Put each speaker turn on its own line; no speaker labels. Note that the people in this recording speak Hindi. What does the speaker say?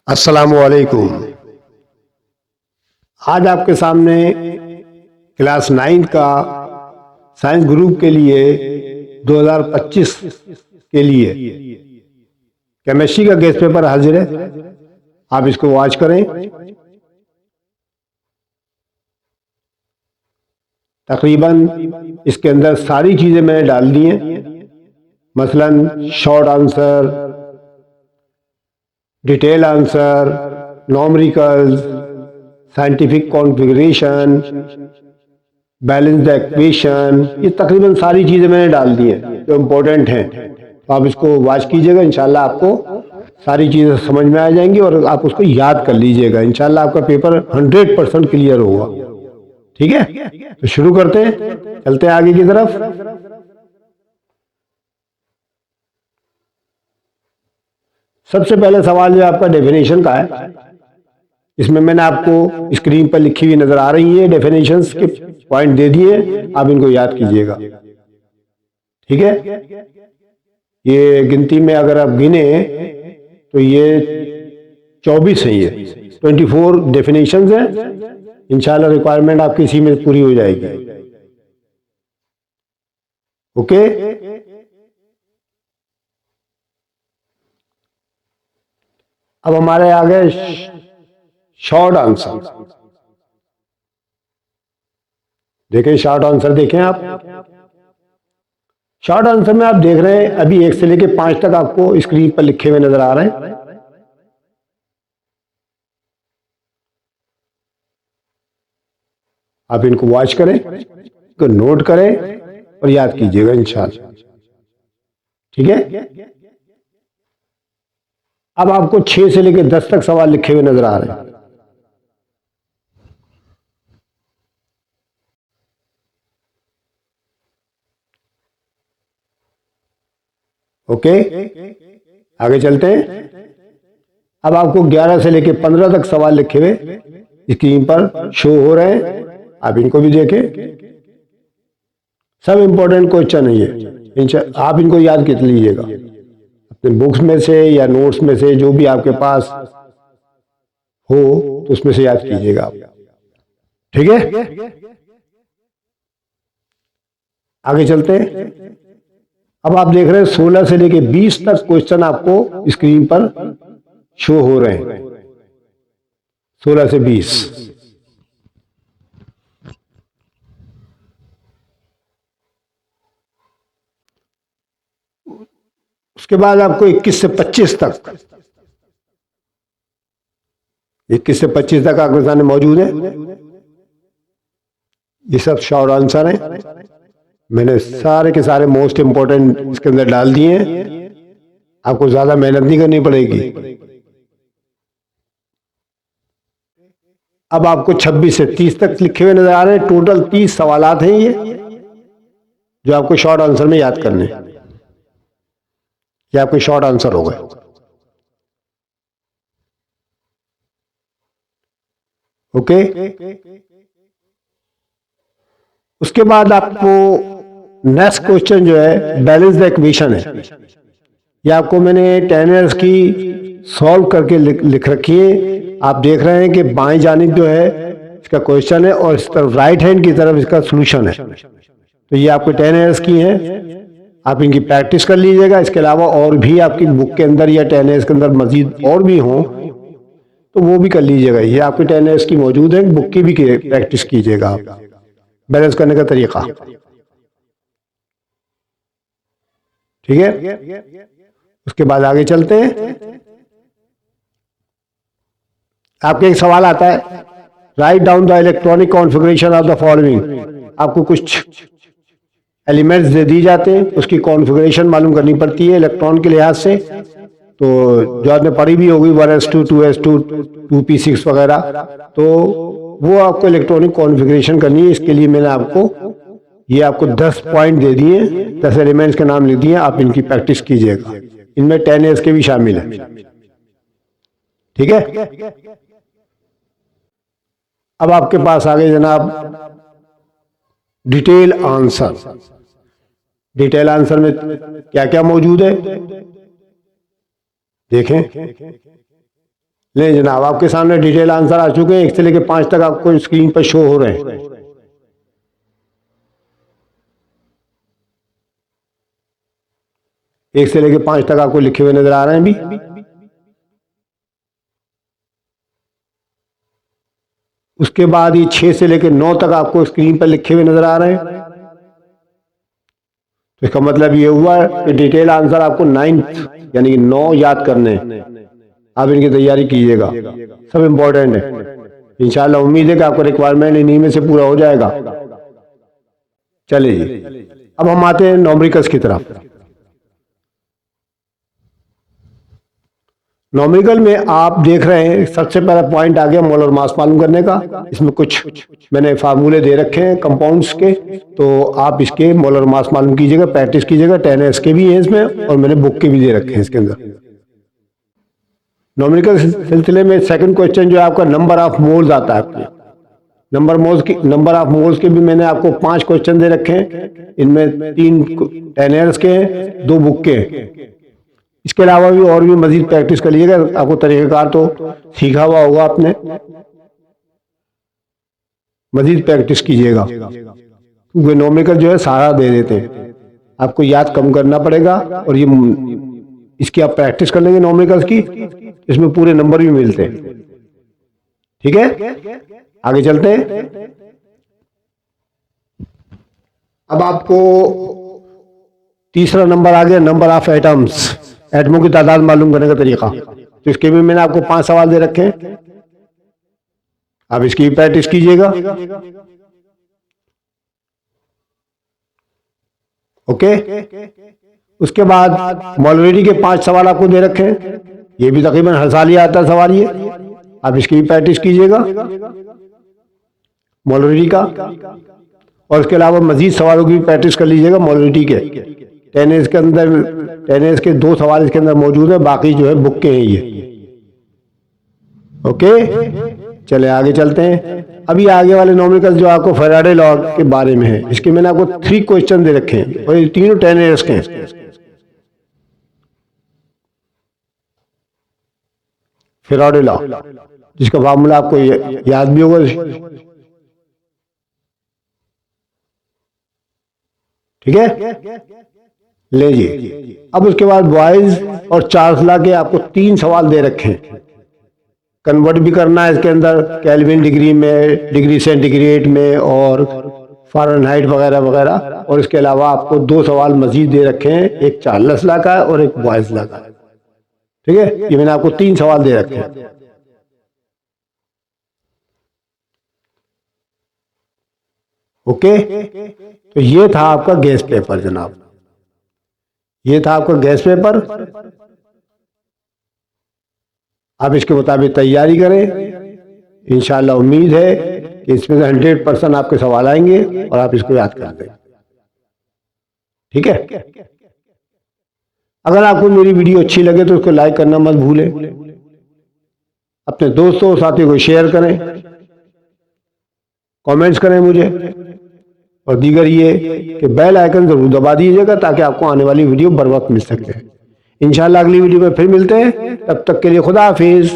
अस्सलामुअलैकुम। आज आपके सामने क्लास 9 का साइंस ग्रुप के लिए 2025 के लिए केमिस्ट्री का गेस्ट पेपर हाजिर है। आप इसको वॉच करें। तकरीबन इसके अंदर सारी चीजें मैंने डाल दी हैं, मसलन short answer, detail answer, numericals, scientific configuration, balance the equation, ये तकरीबन सारी चीज़ें मैंने डाल दी हैं जो इम्पोर्टेंट हैं। तो आप इसको वॉच कीजिएगा, इंशाल्लाह आपको सारी चीज़ें समझ में आ जाएंगी और आप उसको याद कर लीजिएगा। इंशाल्लाह आपका पेपर 100% क्लियर होगा। ठीक है, तो शुरू करते हैं, चलते हैं आगे की तरफ। सबसे पहले सवाल जो आपका डेफिनेशन का है, इसमें मैंने आपको स्क्रीन पर लिखी हुई नजर आ रही है, डेफिनेशंस के पॉइंट दे दिए, आप इनको याद कीजिएगा। ठीक है, ये गिनती में अगर आप गिने तो ये 24 है, ये 24 डेफिनेशंस हैं। इंशाल्लाह रिक्वायरमेंट आपकी इसी में पूरी हो जाएगी। ओके, अब हमारे आगे शॉर्ट आंसर देखें। शॉर्ट आंसर देखें आप। शॉर्ट आंसर में आप देख रहे हैं अभी 1 से लेकर 5 तक आपको स्क्रीन पर लिखे हुए नजर आ रहे हैं। आप इनको वॉच करें, इनको नोट करें और याद कीजिएगा इंशाल्लाह। ठीक है, अब आपको 6 से लेकर 10 तक सवाल लिखे हुए नजर आ रहे हैं। ओके, आगे चलते हैं। अब आपको 11 से लेकर 15 तक सवाल लिखे हुए स्क्रीन पर शो हो रहे हैं, आप इनको भी देखें। सब इंपॉर्टेंट क्वेश्चन है ये, आप इनको याद कर लीजिएगा अपने बुक्स में से या नोट्स में से, जो भी आपके पास हो तो उसमें से याद कीजिएगा आप। ठीक है, आगे चलते हैं। अब आप देख रहे हैं 16 से लेकर 20 तक क्वेश्चन आपको स्क्रीन पर शो हो रहे हैं। 16 से 20। उसके बाद आपको 21 से 25 तक, 21 से 25 तक आपके सामने मौजूद है। ये सब शॉर्ट आंसर हैं। मैंने सारे के सारे मोस्ट इंपोर्टेंट इसके अंदर डाल दिए हैं, आपको ज्यादा मेहनत नहीं करनी पड़ेगी। अब आपको 26 से 30 तक लिखे हुए नजर आ रहे हैं। टोटल 30 सवालात हैं ये, जो आपको शॉर्ट आंसर में याद करने। ये आपके शॉर्ट आंसर हो गए। ओके, उसके बाद आपको नेक्स्ट क्वेश्चन जो है बैलेंस द इक्वेशन है। ये आपको मैंने 10 इयर्स की सॉल्व करके लिख रखी है। आप देख रहे हैं कि बाएं जानिब जो है इसका क्वेश्चन है और इस तरफ राइट हैंड की तरफ इसका सॉल्यूशन है। तो ये आपको 10 इयर्स की है, आप इनकी प्रैक्टिस कर लीजिएगा। इसके अलावा और भी आपकी बुक के अंदर या 10 इयर्स के अंदर मजीद और भी हों तो वो भी कर लीजिएगा। ये आपकी 10 इयर्स की मौजूद है, बुक की भी प्रैक्टिस कीजिएगा आप। बैलेंस करने का तरीका, ठीक है। उसके बाद आगे चलते हैं। आपके एक सवाल आता है, write down the electronic configuration of the following. आपको कुछ एलिमेंट्स दे दी जाते हैं, उसकी कॉन्फ़िगरेशन मालूम करनी पड़ती है इलेक्ट्रॉन के लिहाज से। तो जो आपने पढ़ी भी होगी 1s2, 2s2, 2p6 वगैरह, तो वो आपको इलेक्ट्रॉनिक कॉन्फ़िगरेशन करनी है। इसके लिए मैंने आपको 10 पॉइंट दे दिए, 10 एलिमेंट्स के नाम लिख दिए। आप इनकी प्रैक्टिस कीजिएगा। इनमें 10 इयर्स के भी शामिल है। ठीक है, अब आपके पास आ गए जनाब डिटेल आंसर। डिटेल आंसर में क्या क्या मौजूद है देखें। ले जनाब, आपके सामने डिटेल आंसर आ चुके हैं, 1 से लेकर 5 तक आपको स्क्रीन पर शो हो रहे हैं। एक से लेकर 5 तक आपको लिखे हुए नजर आ रहे हैं भी। उसके बाद ये 6 से लेकर 9 तक आपको स्क्रीन पर लिखे हुए नजर आ रहे हैं। तो इसका मतलब ये हुआ कि डिटेल आंसर आपको 9 यानी कि 9 याद करने, आप इनकी तैयारी कीजिएगा, सब इंपॉर्टेंट है। इंशाल्लाह उम्मीद है कि आपका रिक्वायरमेंट इन्हीं में से पूरा हो जाएगा। चलिए जी, अब हम आते हैं न्यूमेरिकल्स की तरफ। न्यूमेरिकल में आप देख रहे हैं सबसे पहला पॉइंट आ गया मोलर मास मालूम करने का। इसमें कुछ मैंने फार्मूले दे रखे हैं कंपाउंड्स के, तो आप इसके मोलर मास मालूम कीजिएगा, प्रैक्टिस कीजिएगा। 10s के भी हैं इसमें और मैंने बुक के भी दे रखे हैं इसके अंदर। न्यूमेरिकल सिलसिले में सेकंड क्वेश्चन जो है आपका नंबर ऑफ मोल्स आता है। आपके नंबर ऑफ मोल्स के भी मैंने आपको 5 क्वेश्चन दे रखे हैं। इनमें 3 10s के हैं, 2 बुक के हैं। इसके अलावा भी और भी मजीद प्रैक्टिस कर लीजिएगा। आपको तरीक़ाकार तो सीखा हुआ होगा आपने, मजीद प्रैक्टिस कीजिएगा, क्योंकि न्यूमेरिकल जो है सारा दे देते हैं, आपको याद कम करना पड़ेगा। और ये इसकी आप प्रैक्टिस कर लेंगे न्यूमेरिकल्स की, इसमें पूरे नंबर भी मिलते हैं। ठीक है, आगे चलते हैं। अब आपको तीसरा नंबर आ गया, नंबर ऑफ एटम्स, एटमों की तादाद मालूम करने का तरीका। तो इसके भी मैंने आपको 5 सवाल दे रखे हैं, आप इसकी भी प्रैक्टिस कीजिएगा। ओके, उसके बाद मोलरिटी के 5 सवाल आपको दे रखे हैं। ये भी तकरीबन हर साल ही आता है सवाल ये, आप इसकी भी प्रैक्टिस कीजिएगा मोलरिटी का। और इसके अलावा मजीद सवालों की भी प्रैक्टिस कर लीजिएगा मोलरिटी के। 10s के अंदर 10s के 2 सवाल इसके अंदर मौजूद है, बाकी जो है बुक के हैं ये। ओके, चले आगे चलते हैं। अभी आगे वाले न्यूमेरिकल जो आपको फैराडे लॉ के बारे में है, इसके मैंने आपको 3 क्वेश्चन दे रखे हैं और ये तीनों 10s के हैं। फैराडे लॉ, जिसका फार्मूला आपको याद भी होगा। ठीक है, ले जी। अब उसके बाद बॉयज और चार्ल्स लॉ के आपको 3 सवाल दे रखे हैं। कन्वर्ट भी करना है इसके अंदर केल्विन डिग्री में, डिग्री सेंटीग्रेड में और फ़ारेनहाइट वगैरह वगैरह। और इसके अलावा आपको 2 सवाल मजीद दे रखे हैं, एक चार्ल्स लॉ का और एक बॉयज लॉ का। ठीक है, ये मैंने आपको 3 सवाल दे रखे हैं। ओके, तो ये था आपका गैस पेपर जनाब, ये था आपका गैस पेपर। आप इसके मुताबिक तैयारी करें, इंशाल्लाह उम्मीद है कि इसमें से 100% आपके सवाल आएंगे और आप इसको याद कर दें। ठीक है, अगर आपको मेरी वीडियो अच्छी लगे तो उसको लाइक करना मत भूलें, अपने दोस्तों और साथियों को शेयर करें, कमेंट्स करें मुझे, और दीगर ये कि बेल आइकन जरूर दबा दीजिएगा ताकि आपको आने वाली वीडियो बर वक्त मिल सके। इंशाल्लाह अगली वीडियो में फिर मिलते हैं, तब तक के लिए खुदा हाफिज।